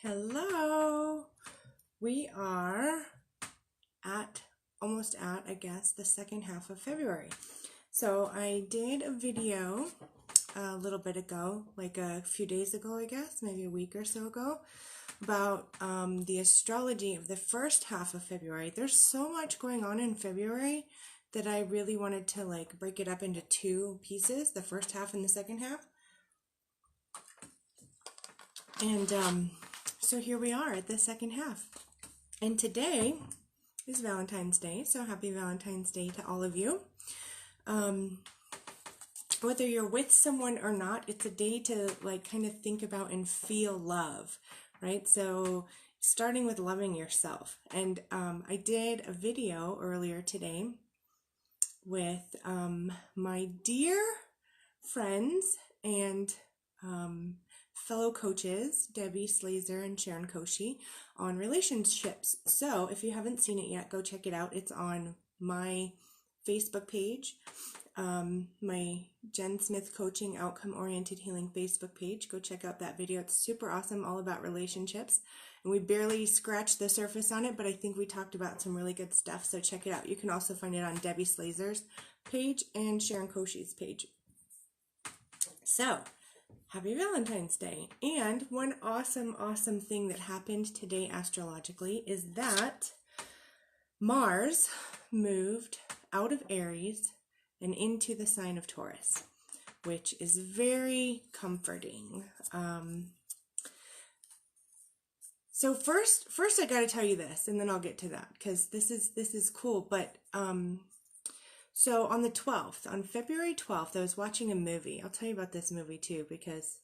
Hello. We are almost at, I guess, the second half of February. So I did a video a little bit ago, like a few days ago, I guess, maybe a week or so ago, about the astrology of the first half of February. There's so much going on in February that I really wanted to break it up into two pieces, the first half and the second half. And so here we are at the second half. And today is Valentine's Day, so happy Valentine's Day to all of you. Whether you're with someone or not, it's a day to kind of think about and feel love, right? So starting with loving yourself. And I did a video earlier today with my dear friends and fellow coaches, Debbie Slazer and Sharon Koshi, on relationships. So if you haven't seen it yet, go check it out. It's on my Facebook page, my Jenn Smith Coaching Outcome Oriented Healing Facebook page. Go check out that video. It's super awesome, all about relationships. And we barely scratched the surface on it, but I think we talked about some really good stuff. So check it out. You can also find it on Debbie Slazer's page and Sharon Koshi's page. So happy Valentine's Day. And one awesome thing that happened today astrologically is that Mars moved out of Aries and into the sign of Taurus, which is very comforting. So first I got to tell you this, and then I'll get to that, because this is cool. But so on the 12th, on February 12th, I was watching a movie. I'll tell you about this movie too, because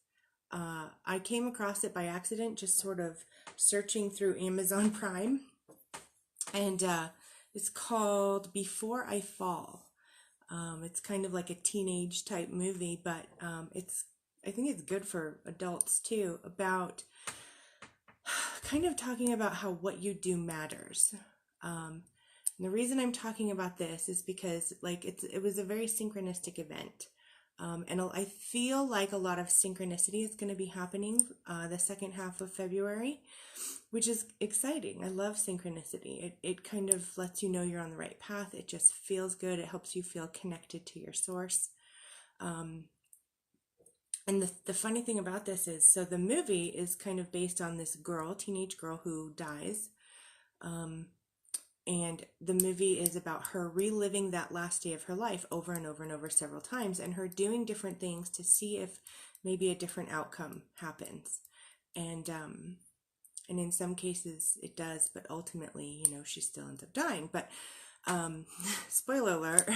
I came across it by accident, just sort of searching through Amazon Prime. And it's called Before I Fall. It's kind of like a teenage type movie, but I think it's good for adults too, about kind of talking about how what you do matters. And the reason I'm talking about this is because it was a very synchronistic event. And I feel like a lot of synchronicity is going to be happening the second half of February, which is exciting. I love synchronicity. It kind of lets you know you're on the right path. It just feels good. It helps you feel connected to your source. And the funny thing about this is, so the movie is kind of based on this teenage girl who dies. And the movie is about her reliving that last day of her life over and over and over several times, and her doing different things to see if maybe a different outcome happens. And in some cases it does, but ultimately, she still ends up dying. But spoiler alert.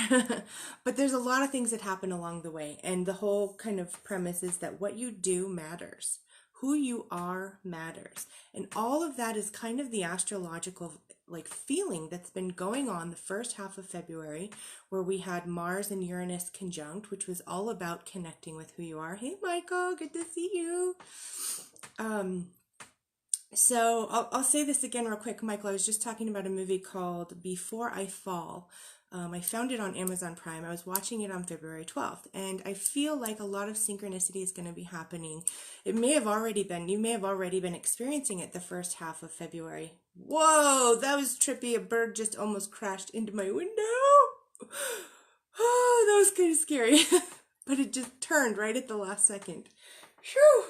But there's a lot of things that happen along the way, and the whole kind of premise is that what you do matters. Who you are matters. And all of that is kind of the astrological feeling that's been going on the first half of February, where we had Mars and Uranus conjunct, which was all about connecting with who you are. Hey Michael, good to see you. So I'll say this again real quick, Michael. I was just talking about a movie called Before I Fall. I found it on Amazon Prime. I was watching it on February 12th, and I feel like a lot of synchronicity is going to be happening. It may have already been, you may have already been experiencing it the first half of February. Whoa, that was trippy. A bird just almost crashed into my window. Oh, that was kind of scary. But it just turned right at the last second. Phew.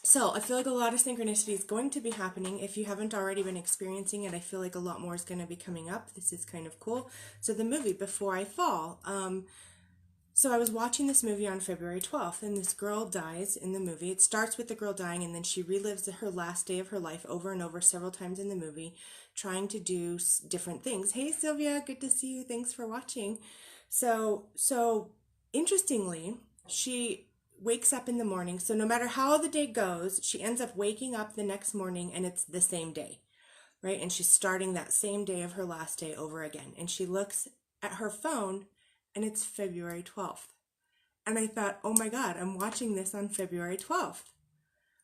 So I feel like a lot of synchronicity is going to be happening. If you haven't already been experiencing it, I feel like a lot more is going to be coming up. This is kind of cool. So the movie Before I Fall. So I was watching this movie on February 12th, and this girl dies in the movie. It starts with the girl dying, and then she relives her last day of her life over and over several times in the movie, trying to do different things. Hey Sylvia, good to see you. Thanks for watching. So interestingly, she wakes up in the morning. So no matter how the day goes, she ends up waking up the next morning and it's the same day, right? And she's starting that same day of her last day over again. And she looks at her phone and it's February 12th. And I thought, oh my God, I'm watching this on February 12th.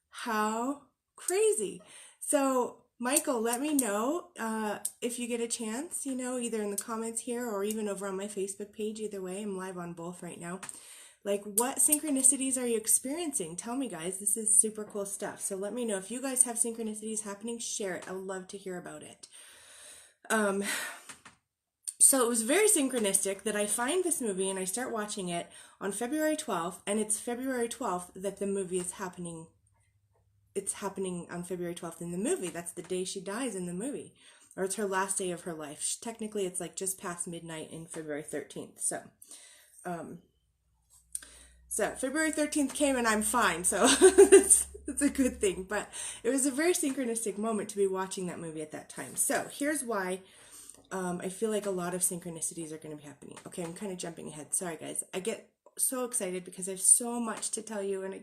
How crazy. So Michael, let me know if you get a chance, either in the comments here or even over on my Facebook page. Either way, I'm live on both right now. Like, what synchronicities are you experiencing? Tell me, guys. This is super cool stuff. So let me know if you guys have synchronicities happening. Share it. I would love to hear about it. So it was very synchronistic that I find this movie and I start watching it on February 12th, and it's February 12th that the movie is happening. It's happening on February 12th in the movie. That's the day she dies in the movie. Or it's her last day of her life. Technically, it's like just past midnight in February 13th. So February 13th came and I'm fine. So it's a good thing. But it was a very synchronistic moment to be watching that movie at that time. So here's why I feel like a lot of synchronicities are going to be happening. Okay, I'm kind of jumping ahead. Sorry, guys. I get so excited because I have so much to tell you and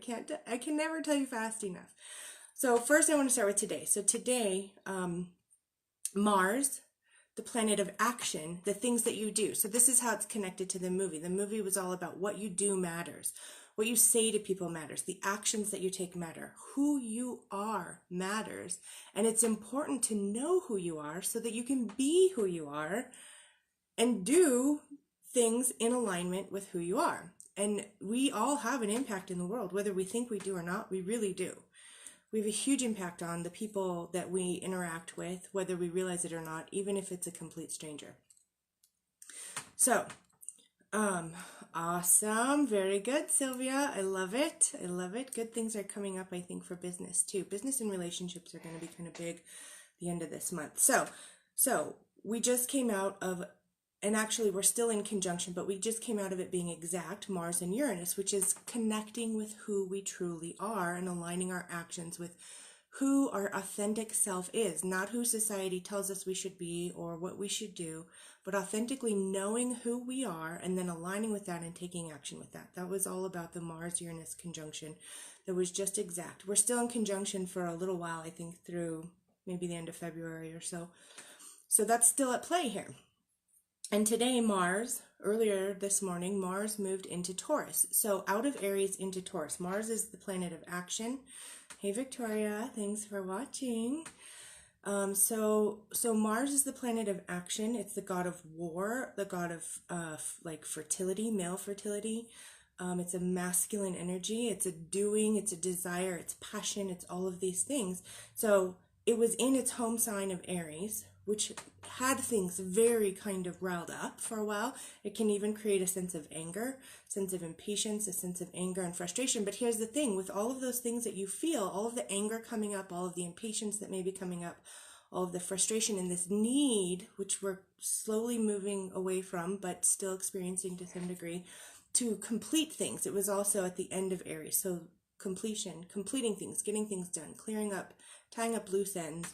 I can never tell you fast enough. So first I want to start with today. So today, Mars, the planet of action, the things that you do. So this is how it's connected to the movie. The movie was all about what you do matters. What you say to people matters. The actions that you take matter. Who you are matters. And it's important to know who you are so that you can be who you are and do things in alignment with who you are. And we all have an impact in the world, whether we think we do or not, we really do. We have a huge impact on the people that we interact with, whether we realize it or not, even if it's a complete stranger. So, awesome. Very good, Sylvia. I love it. I love it. Good things are coming up, I think, for business too. Business and relationships are going to be kind of big the end of this month. So we just came out of, and actually we're still in conjunction, but we just came out of it being exact, Mars and Uranus, which is connecting with who we truly are and aligning our actions with who our authentic self is, not who society tells us we should be or what we should do, but authentically knowing who we are and then aligning with that and taking action with that. That was all about the Mars-Uranus conjunction that was just exact. We're still in conjunction for a little while, I think, through maybe the end of February or so. So that's still at play here. And today, Mars, earlier this morning, Mars moved into Taurus. So out of Aries into Taurus. Mars is the planet of action. Hey, Victoria, thanks for watching. So Mars is the planet of action. It's the god of war, the god of like fertility, male fertility. It's a masculine energy. It's a doing, it's a desire, it's passion, it's all of these things. So it was in its home sign of Aries, which had things very kind of riled up for a while. It can even create a sense of anger, sense of impatience, a sense of anger and frustration. But here's the thing, with all of those things that you feel, all of the anger coming up, all of the impatience that may be coming up, all of the frustration and this need, which we're slowly moving away from, but still experiencing to some degree, to complete things. It was also at the end of Aries. So completion, completing things, getting things done, clearing up, tying up loose ends.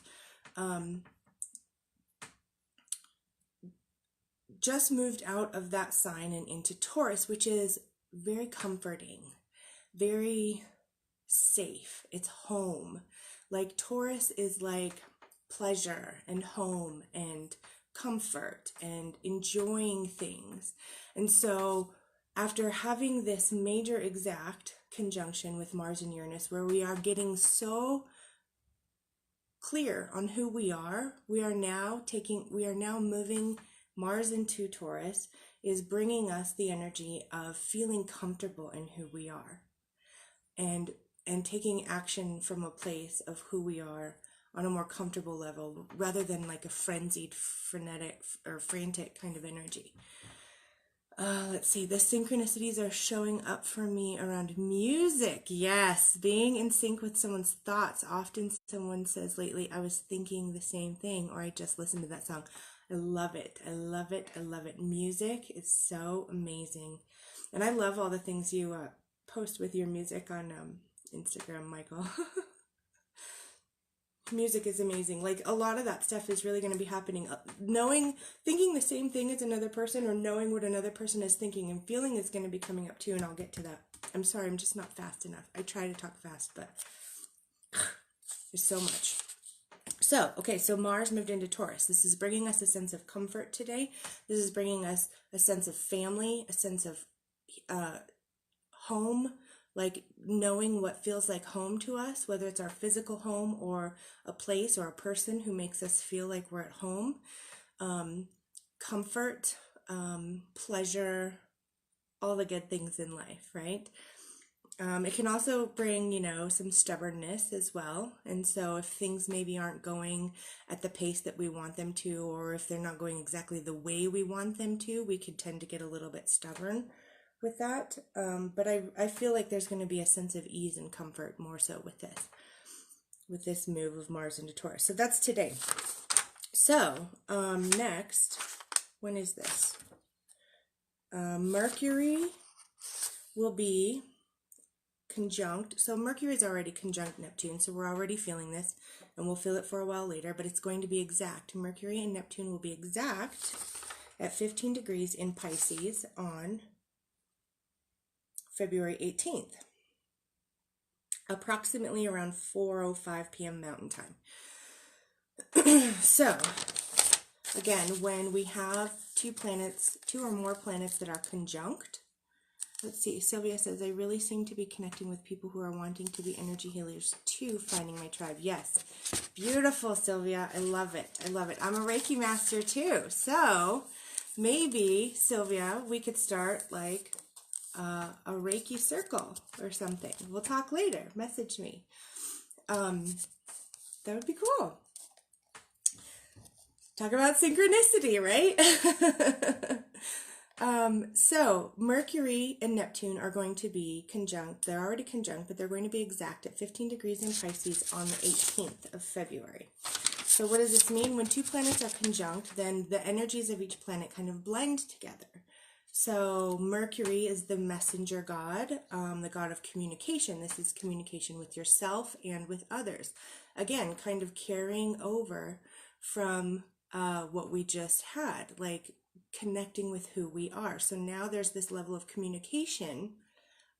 Just moved out of that sign and into Taurus, which is very comforting, very safe. It's home. Like Taurus is like pleasure and home and comfort and enjoying things. And so after having this major exact conjunction with Mars and Uranus, where we are getting so clear on who we are now moving Mars into Taurus, is bringing us the energy of feeling comfortable in who we are and taking action from a place of who we are on a more comfortable level rather than like a frenzied, frenetic or frantic kind of energy. Let's see, the synchronicities are showing up for me around music. Yes, being in sync with someone's thoughts. Often someone says lately, I was thinking the same thing, or I just listened to that song. I love it. I love it. I love it. Music is so amazing. And I love all the things you post with your music on Instagram, Michael. Music is amazing. Like a lot of that stuff is really going to be happening. Thinking the same thing as another person or knowing what another person is thinking and feeling is going to be coming up too, and I'll get to that. I'm sorry, I'm just not fast enough. I try to talk fast, but there's so much. So Mars moved into Taurus. This is bringing us a sense of comfort today. This is bringing us a sense of family, a sense of home, like knowing what feels like home to us, whether it's our physical home or a place or a person who makes us feel like we're at home. Comfort, pleasure, all the good things in life, right? It can also bring, some stubbornness as well. And so if things maybe aren't going at the pace that we want them to, or if they're not going exactly the way we want them to, we could tend to get a little bit stubborn with that. But I feel like there's going to be a sense of ease and comfort more so with this move of Mars into Taurus. So that's today. So next, when is this? Mercury will be conjunct. So Mercury is already conjunct Neptune, so we're already feeling this, and we'll feel it for a while later, but it's going to be exact. Mercury and Neptune will be exact at 15 degrees in Pisces on February 18th, approximately around 4:05 p.m. Mountain Time. So again, when we have two or more planets that are conjunct, let's see, Sylvia says, I really seem to be connecting with people who are wanting to be energy healers too, finding my tribe. Yes. Beautiful, Sylvia. I love it. I love it. I'm a Reiki master too. So maybe, Sylvia, we could start like a Reiki circle or something. We'll talk later. Message me. That would be cool. Talk about synchronicity, right? So Mercury and Neptune are going to be conjunct. They're already conjunct, but they're going to be exact at 15 degrees in Pisces on the 18th of February. So what does this mean? When two planets are conjunct, then the energies of each planet kind of blend together. So Mercury is the messenger god, the god of communication. This is communication with yourself and with others. Again, kind of carrying over from what we just had, like connecting with who we are. So now there's this level of communication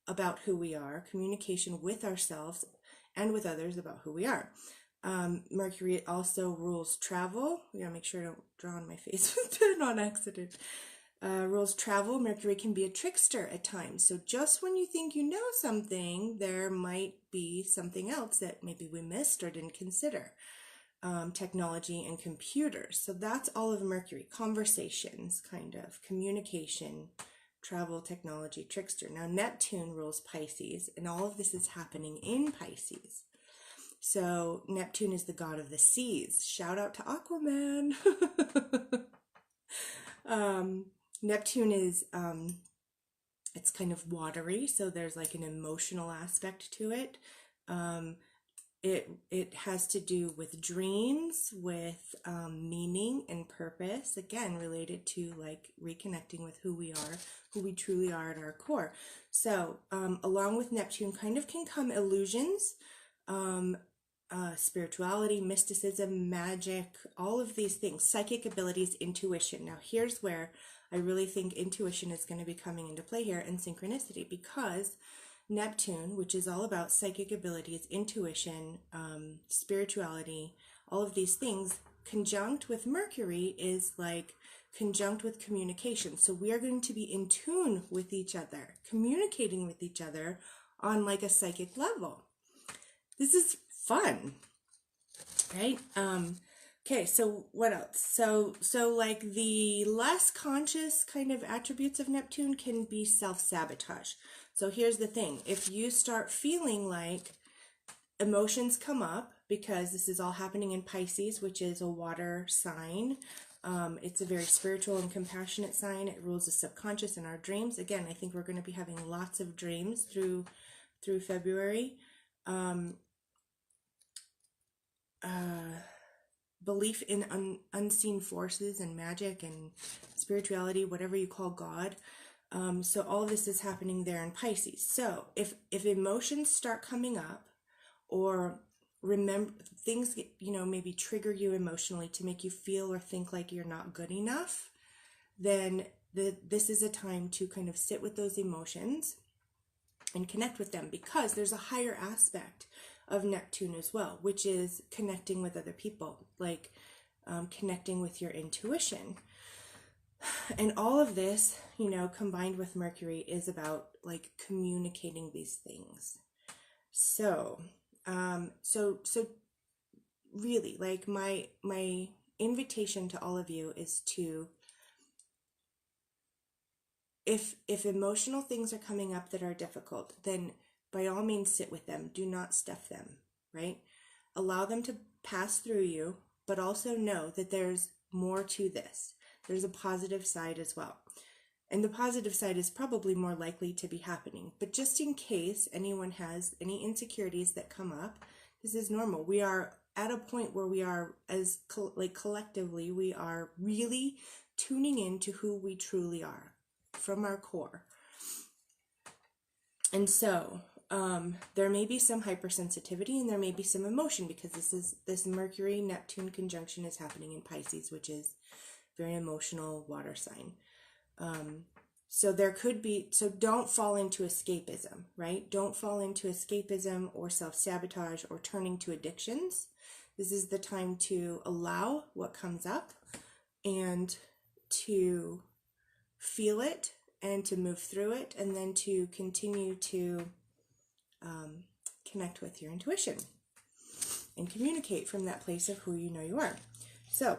about who we are, communication with ourselves and with others about who we are. Mercury also rules travel. We gotta make sure I don't draw on my face with pen on accident. Rules travel. Mercury can be a trickster at times. So just when you think you know something, there might be something else that maybe we missed or didn't consider. Technology and computers. So that's all of Mercury. Conversations, kind of, communication, travel, technology, trickster. Now Neptune rules Pisces, and all of this is happening in Pisces. So Neptune is the god of the seas. Shout out to Aquaman. Neptune is, it's kind of watery, so there's like an emotional aspect to it. It has to do with dreams, with meaning and purpose, again, related to like reconnecting with who we are, who we truly are at our core. So along with Neptune kind of can come illusions, spirituality, mysticism, magic, all of these things, psychic abilities, intuition. Now here's where I really think intuition is going to be coming into play here, and synchronicity, because Neptune, which is all about psychic abilities, intuition, spirituality, all of these things, conjunct with Mercury is like conjunct with communication. So we are going to be in tune with each other, communicating with each other on like a psychic level. This is fun, right? Okay, so what else? So like the less conscious kind of attributes of Neptune can be self-sabotage. So here's the thing. If you start feeling like emotions come up, because this is all happening in Pisces, which is a water sign, it's a very spiritual and compassionate sign. It rules the subconscious and our dreams. Again, I think we're going to be having lots of dreams through February. Belief in unseen forces and magic and spirituality, whatever you call God. So all of this is happening there in Pisces. So if emotions start coming up, or remember things, maybe trigger you emotionally to make you feel or think like you're not good enough, then this is a time to kind of sit with those emotions and connect with them, because there's a higher aspect of Neptune as well, which is connecting with other people, like connecting with your intuition. And all of this, combined with Mercury, is about like communicating these things. So really, like my invitation to all of you is to if emotional things are coming up that are difficult, then by all means sit with them. Do not stuff them, right? Allow them to pass through you, but also know that there's more to this. There's a positive side as well. And the positive side is probably more likely to be happening. But just in case anyone has any insecurities that come up, this is normal. We are at a point where we are, as collectively, we are really tuning into who we truly are from our core. And so there may be some hypersensitivity and there may be some emotion, because this Mercury-Neptune conjunction is happening in Pisces, which is very emotional water sign. So there could be, so don't fall into escapism, right? Don't fall into escapism or self-sabotage or turning to addictions. This is the time to allow what comes up and to feel it and to move through it, and then to continue to connect with your intuition and communicate from that place of who you know you are. So,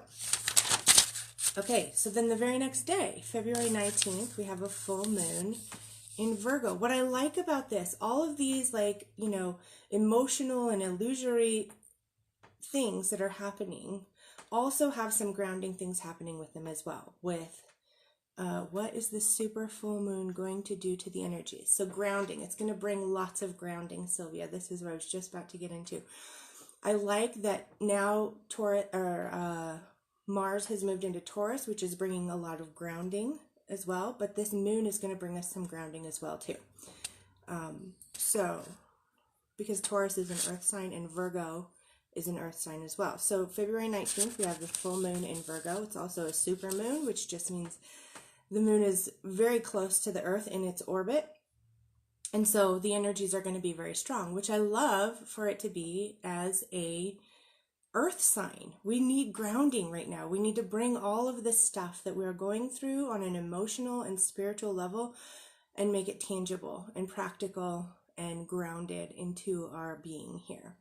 okay, so then the very next day, February 19th, we have a full moon in Virgo. What I like about this, all of these emotional and illusory things that are happening also have some grounding things happening with them as well. With what is the super full moon going to do to the energy? So grounding, it's going to bring lots of grounding, Sylvia. This is what I was just about to get into. I like that now Mars has moved into Taurus, which is bringing a lot of grounding as well. But this moon is going to bring us some grounding as well too. So because Taurus is an earth sign and Virgo is an earth sign as well. So February 19th, we have the full moon in Virgo. It's also a super moon, which just means the moon is very close to the earth in its orbit. And so the energies are going to be very strong, which I love for it to be as a earth sign. We need grounding right now. We need to bring all of this stuff that we're going through on an emotional and spiritual level and make it tangible and practical and grounded into our being here.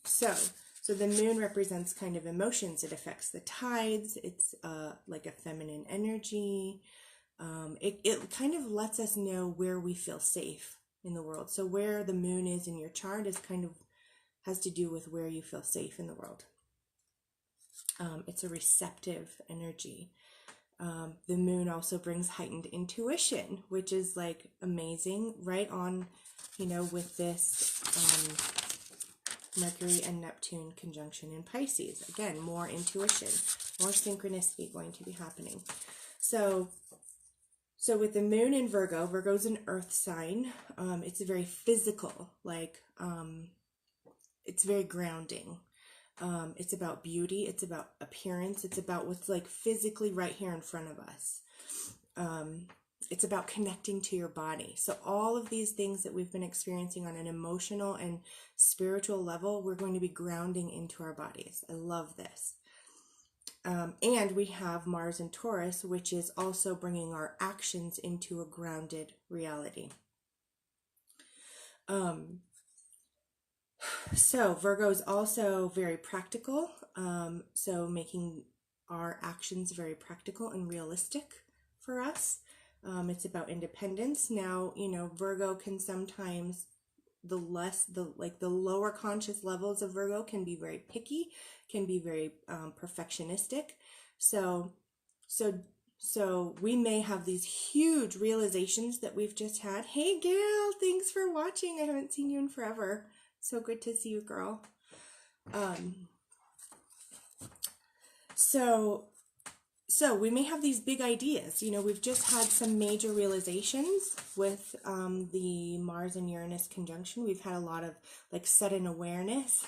So the moon represents kind of emotions. It affects the tides. It's like a feminine energy. It kind of lets us know where we feel safe in the world. So where the moon is in your chart is kind of has to do with where you feel safe in the world. It's a receptive energy. The moon also brings heightened intuition, which is like amazing, right on, with this Mercury and Neptune conjunction in Pisces. Again, more intuition, more synchronicity going to be happening. So with the moon in Virgo, Virgo's an earth sign. It's very physical, it's very grounding. It's about beauty. It's about appearance. It's about what's physically right here in front of us. It's about connecting to your body. So all of these things that we've been experiencing on an emotional and spiritual level, we're going to be grounding into our bodies. I love this. And we have Mars in Taurus, which is also bringing our actions into a grounded reality. So Virgo is also very practical. So making our actions very practical and realistic for us. It's about independence. Now, Virgo can sometimes, the lower conscious levels of Virgo can be very picky, can be very perfectionistic. So we may have these huge realizations that we've just had. Hey, Gail, thanks for watching. I haven't seen you in forever. So good to see you, girl. So we may have these big ideas. We've just had some major realizations with the Mars and Uranus conjunction. We've had a lot of sudden awareness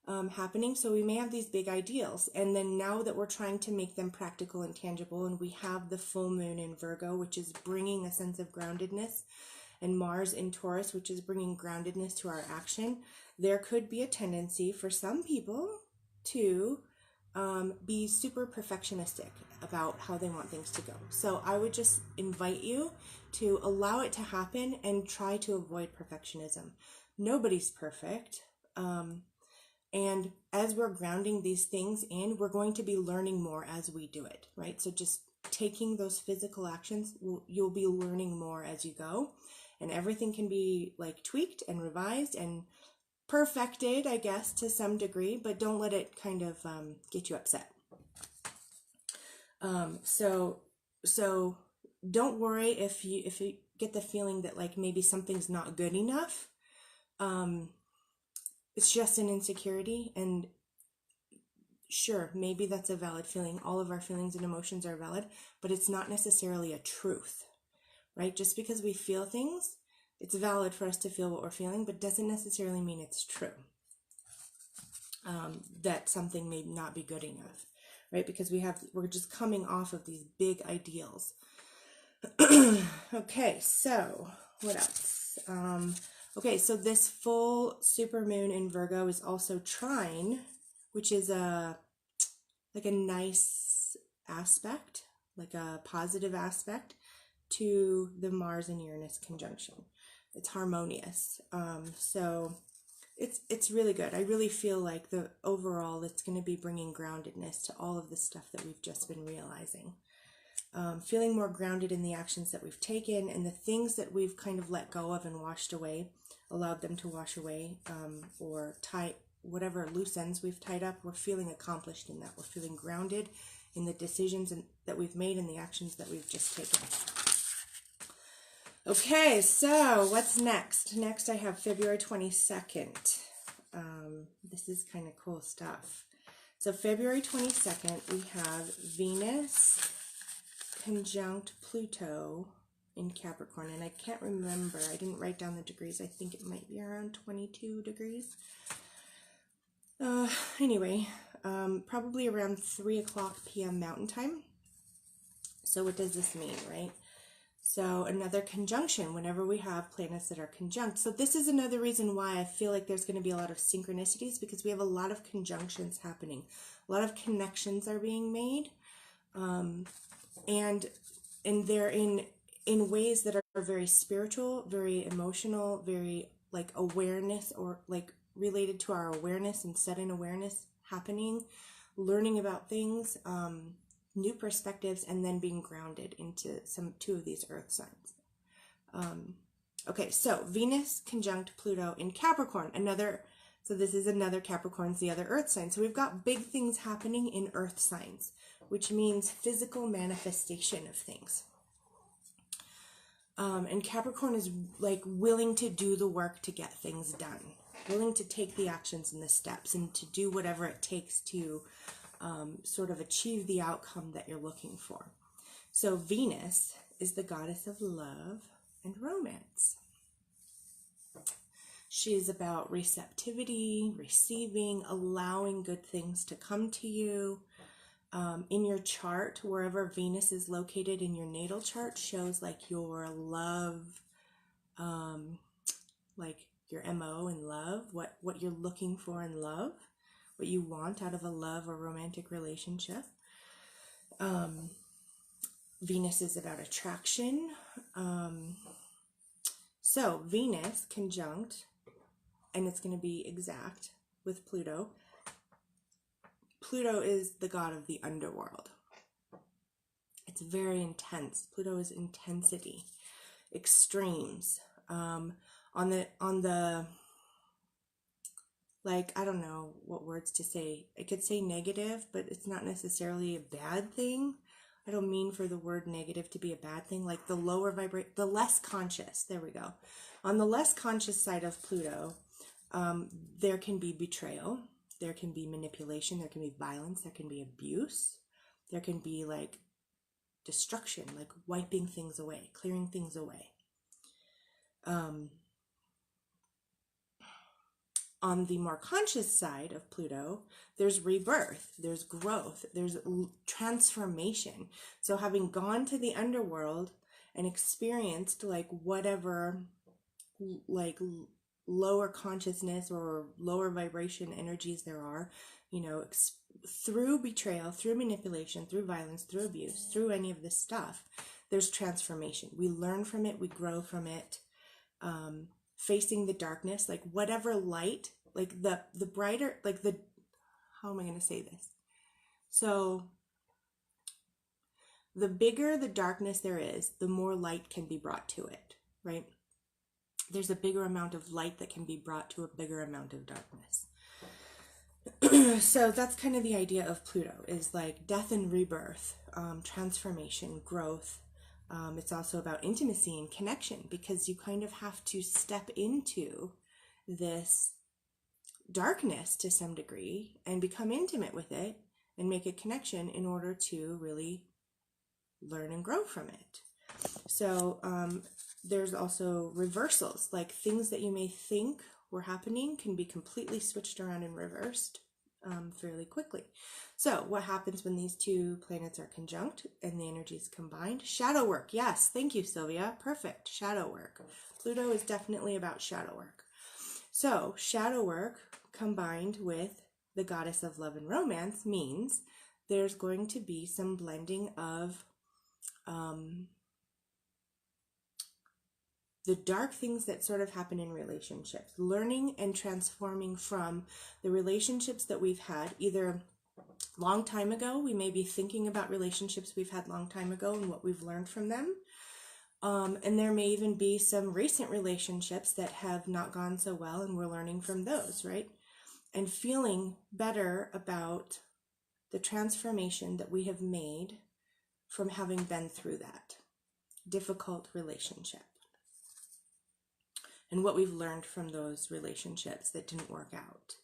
happening. So we may have these big ideals. And then now that we're trying to make them practical and tangible, and we have the full moon in Virgo, which is bringing a sense of groundedness, and Mars in Taurus, which is bringing groundedness to our action, there could be a tendency for some people to be super perfectionistic about how they want things to go. So I would just invite you to allow it to happen and try to avoid perfectionism. Nobody's perfect. And as we're grounding these things in, we're going to be learning more as we do it, right? So just taking those physical actions, you'll be learning more as you go, and everything can be like tweaked and revised and perfected, I guess, to some degree, but don't let it kind of get you upset. So don't worry if you get the feeling that like maybe something's not good enough. It's just an insecurity, and sure, maybe that's a valid feeling. All of our feelings and emotions are valid, but it's not necessarily a truth, right? Just because we feel things, it's valid for us to feel what we're feeling, but doesn't necessarily mean it's true. That something may not be good enough, right? Because we're just coming off of these big ideals. Okay, so what else? Okay, so this full supermoon in Virgo is also trine, which is like a nice aspect, like a positive aspect to the Mars and Uranus conjunction. It's harmonious. So it's really good. I really feel like the overall it's going to be bringing groundedness to all of the stuff that we've just been realizing. Feeling more grounded in the actions that we've taken and the things that we've kind of let go of and washed away, allowed them to wash away, or tie whatever loose ends we've tied up. We're feeling accomplished in that. We're feeling grounded in the decisions that we've made and the actions that we've just taken. Okay, so what's next? Next I have February 22nd. This is kind of cool stuff. So February 22nd, we have Venus conjunct Pluto in Capricorn, and I can't remember, I didn't write down the degrees. I think it might be around 22 degrees. Anyway, probably around 3 o'clock p.m. Mountain Time. So what does this mean, right? So another conjunction whenever we have planets that are conjunct. So this is another reason why I feel like there's going to be a lot of synchronicities, because we have a lot of conjunctions happening. A lot of connections are being made. And they're in ways that are very spiritual, very emotional, very like awareness, or like related to our awareness and sudden awareness happening, learning about things, new perspectives, and then being grounded into two of these earth signs. Okay, so Venus conjunct Pluto in Capricorn, so this is another Capricorn's the other earth sign. So we've got big things happening in earth signs, which means physical manifestation of things. And Capricorn is like willing to do the work to get things done, willing to take the actions and the steps and to do whatever it takes to sort of achieve the outcome that you're looking for. So Venus is the goddess of love and romance. She is about receptivity, receiving, allowing good things to come to you. In your chart, wherever Venus is located in your natal chart, shows like your love, like your MO in love, what you're looking for in love, what you want out of a love or romantic relationship. Venus is about attraction. So Venus conjunct, and it's going to be exact with Pluto. Pluto is the god of the underworld. It's very intense. Pluto is intensity, extremes. On the like, I don't know what words to say. I could say negative, but it's not necessarily a bad thing. I don't mean for the word negative to be a bad thing. Like the the less conscious. There we go. On the less conscious side of Pluto, there can be betrayal. There can be manipulation, there can be violence, there can be abuse, there can be like destruction, like wiping things away, clearing things away. On the more conscious side of Pluto, there's rebirth, there's growth, there's transformation. So having gone to the underworld and experienced like whatever like lower consciousness or lower vibration energies there are, through betrayal, through manipulation, through violence, through abuse, through any of this stuff, there's transformation. We learn from it, we grow from it, facing the darkness, like whatever light, like the brighter, like how am I going to say this? So the bigger the darkness there is, the more light can be brought to it, right? There's a bigger amount of light that can be brought to a bigger amount of darkness. So that's kind of the idea of Pluto, is like death and rebirth, transformation, growth. It's also about intimacy and connection, because you kind of have to step into this darkness to some degree and become intimate with it and make a connection in order to really learn and grow from it. So there's also reversals, like things that you may think were happening can be completely switched around and reversed fairly quickly. So what happens when these two planets are conjunct and the energies combined? Shadow work. Yes, thank you, Sylvia. Perfect. Shadow work. Pluto is definitely about shadow work. So shadow work combined with the goddess of love and romance means there's going to be some blending of the dark things that sort of happen in relationships, learning and transforming from the relationships that we've had either long time ago. We may be thinking about relationships we've had long time ago and what we've learned from them. And there may even be some recent relationships that have not gone so well, and we're learning from those, right? And feeling better about the transformation that we have made from having been through that difficult relationship, and what we've learned from those relationships that didn't work out.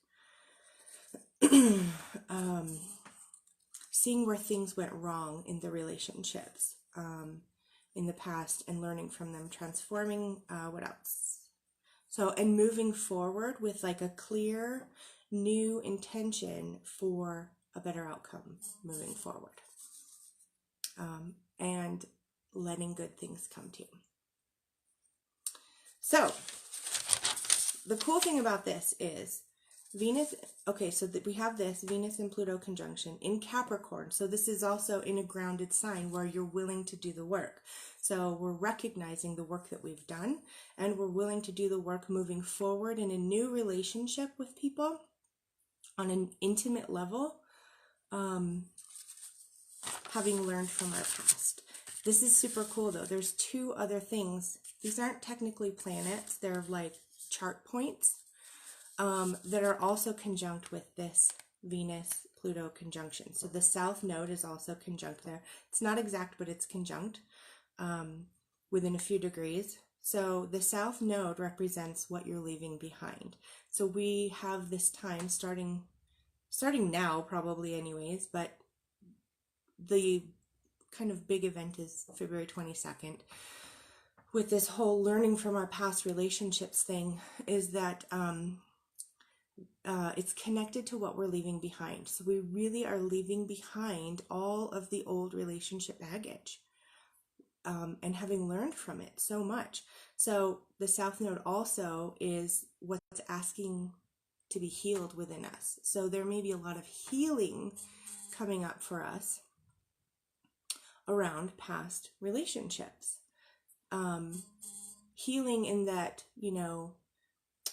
Seeing where things went wrong in the relationships in the past and learning from them, transforming, what else? So, and moving forward with like a clear new intention for a better outcome moving forward. And letting good things come to you. So, the cool thing about this is Venus, okay, so that we have this Venus and Pluto conjunction in Capricorn. So this is also in a grounded sign where you're willing to do the work. So we're recognizing the work that we've done, and we're willing to do the work moving forward in a new relationship with people on an intimate level, having learned from our past. This is super cool though. There's two other things. These aren't technically planets. They're like chart points that are also conjunct with this Venus-Pluto conjunction. So the South Node is also conjunct there. It's not exact, but it's conjunct within a few degrees. So the South Node represents what you're leaving behind. So we have this time starting now, probably anyways, but the kind of big event is February 22nd. With this whole learning from our past relationships thing, is that it's connected to what we're leaving behind. So we really are leaving behind all of the old relationship baggage and having learned from it so much. So the South Node also is what's asking to be healed within us. So there may be a lot of healing coming up for us around past relationships. Healing in that,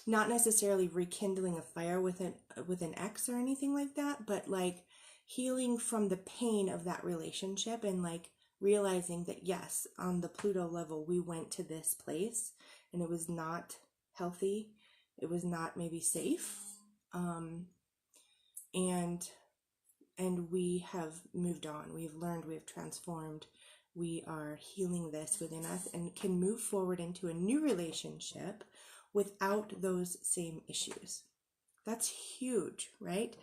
not necessarily rekindling a fire with an ex or anything like that, but like healing from the pain of that relationship, and like realizing that yes, on the Pluto level, we went to this place and it was not healthy. It was not maybe safe. And we have moved on. We have learned, we have transformed. We are healing this within us and can move forward into a new relationship without those same issues. That's huge, right?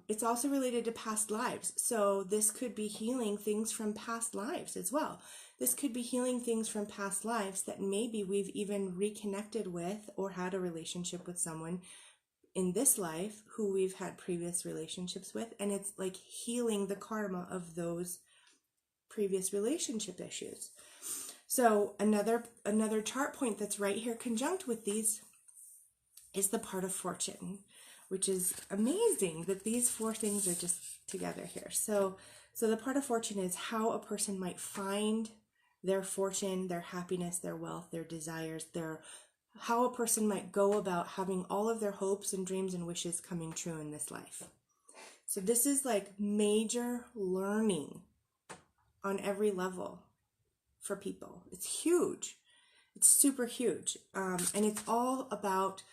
It's also related to past lives. So this could be healing things from past lives as well. This could be healing things from past lives that maybe we've even reconnected with or had a relationship with someone in this life who we've had previous relationships with. And it's like healing the karma of those previous relationship issues. So another chart point that's right here conjunct with these is the part of fortune, which is amazing that these four things are just together here. So the part of fortune is how a person might find their fortune, their happiness, their wealth, their desires, how a person might go about having all of their hopes and dreams and wishes coming true in this life. So this is like major learning on every level for people. It's huge. It's super huge. And it's all about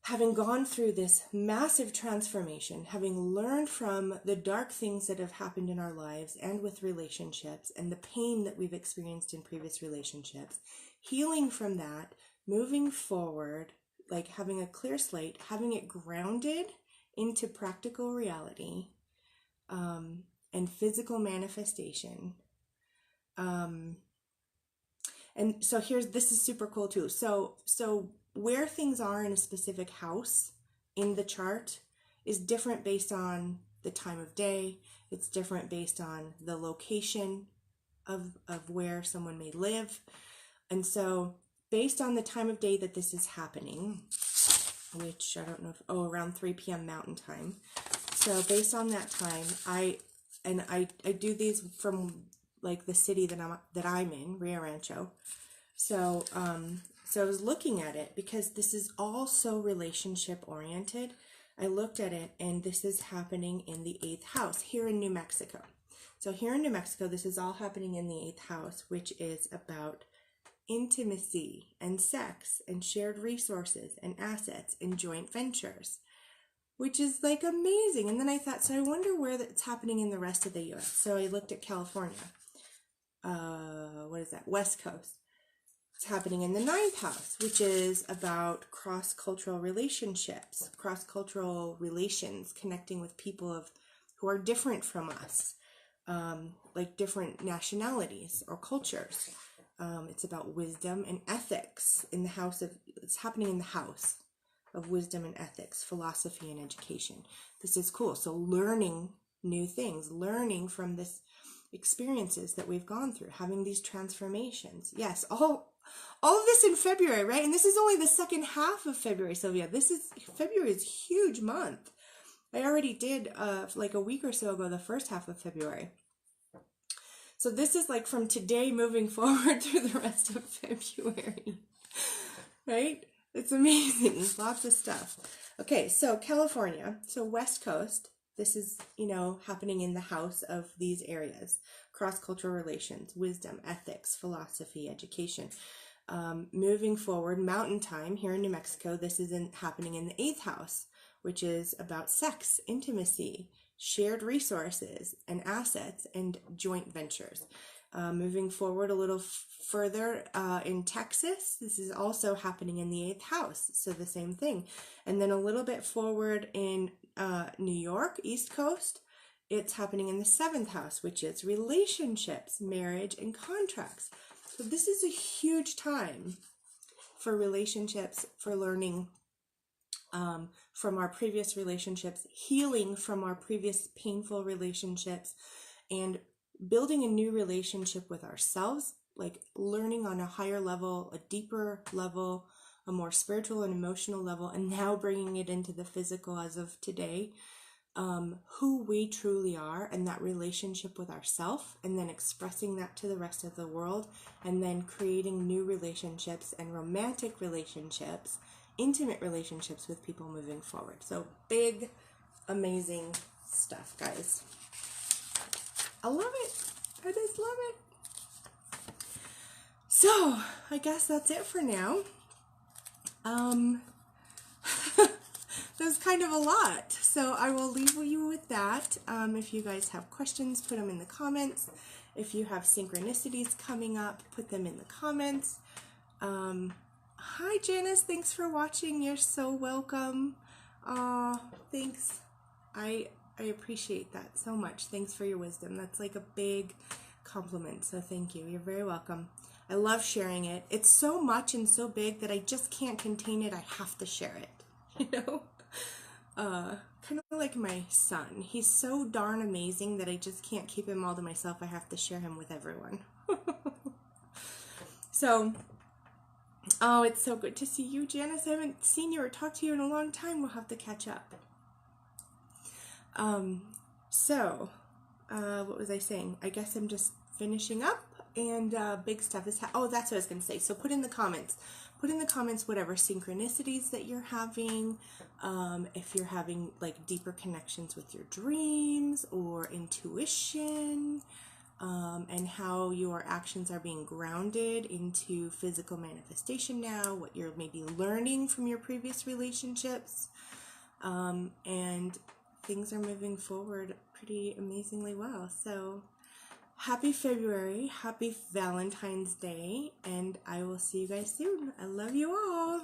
having gone through this massive transformation, having learned from the dark things that have happened in our lives and with relationships and the pain that we've experienced in previous relationships, healing from that, moving forward, like having a clear slate, having it grounded into practical reality, and physical manifestation. And so this is super cool too. So where things are in a specific house in the chart is different based on the time of day. It's different based on the location of where someone may live. And so based on the time of day that this is happening, which I don't know if, around 3 p.m. Mountain Time. So based on that time, I do these from like the city that I'm in, Rio Rancho. So I was looking at it because this is all so relationship oriented. I looked at it, and this is happening in the 8th house here in New Mexico. So here in New Mexico, this is all happening in the 8th house, which is about intimacy and sex and shared resources and assets and joint ventures, which is like amazing. And then I thought, so I wonder where that's happening in the rest of the U.S. So I looked at California. What is that? West Coast. It's happening in the 9th house, which is about cross-cultural relationships, cross-cultural relations, connecting with people who are different from us, like different nationalities or cultures. It's about wisdom and ethics in the house it's happening in the house of wisdom and ethics, philosophy and education. This is cool. So learning new things, learning from this experiences that we've gone through, having these transformations. Yes, all of this in February, right? And this is only the second half of February, Sylvia. February is a huge month. I already did like a week or so ago the first half of February. So this is like from today moving forward through the rest of February, right? It's amazing. Lots of stuff. Okay, so California, so West Coast, this is, happening in the house of these areas. Cross-cultural relations, wisdom, ethics, philosophy, education. Moving forward, Mountain Time here in New Mexico, this is happening in the 8th house, which is about sex, intimacy, shared resources and assets, and joint ventures. Moving forward a little further in Texas, this is also happening in the 8th house, so the same thing. And then a little bit forward in New York, East Coast, it's happening in the 7th house, which is relationships, marriage, and contracts. So this is a huge time for relationships, for learning from our previous relationships, healing from our previous painful relationships, and building a new relationship with ourselves, like learning on a higher level, a deeper level, a more spiritual and emotional level, and now bringing it into the physical as of today, who we truly are and that relationship with ourselves, and then expressing that to the rest of the world, and then creating new relationships and romantic relationships, intimate relationships with people moving forward. So big, amazing stuff, guys. I love it. I just love it. So I guess that's it for now. There's kind of a lot, so I will leave you with that. If you guys have questions, put them in the comments. If you have synchronicities coming up, put them in the comments. Hi Janice, thanks for watching. You're so welcome. Thanks. I appreciate that so much. Thanks for your wisdom. That's like a big compliment, so thank you. You're very welcome. I love sharing it. It's so much and so big that I just can't contain it. I have to share it, kind of like my son. He's so darn amazing that I just can't keep him all to myself. I have to share him with everyone. So, it's so good to see you, Janice. I haven't seen you or talked to you in a long time. We'll have to catch up. What was I saying? I guess I'm just finishing up, and big stuff is that's what I was going to say. So put in the comments whatever synchronicities that you're having, if you're having like deeper connections with your dreams or intuition, and how your actions are being grounded into physical manifestation now, what you're maybe learning from your previous relationships, and things are moving forward pretty amazingly well. So happy February, happy Valentine's Day, and I will see you guys soon. I love you all.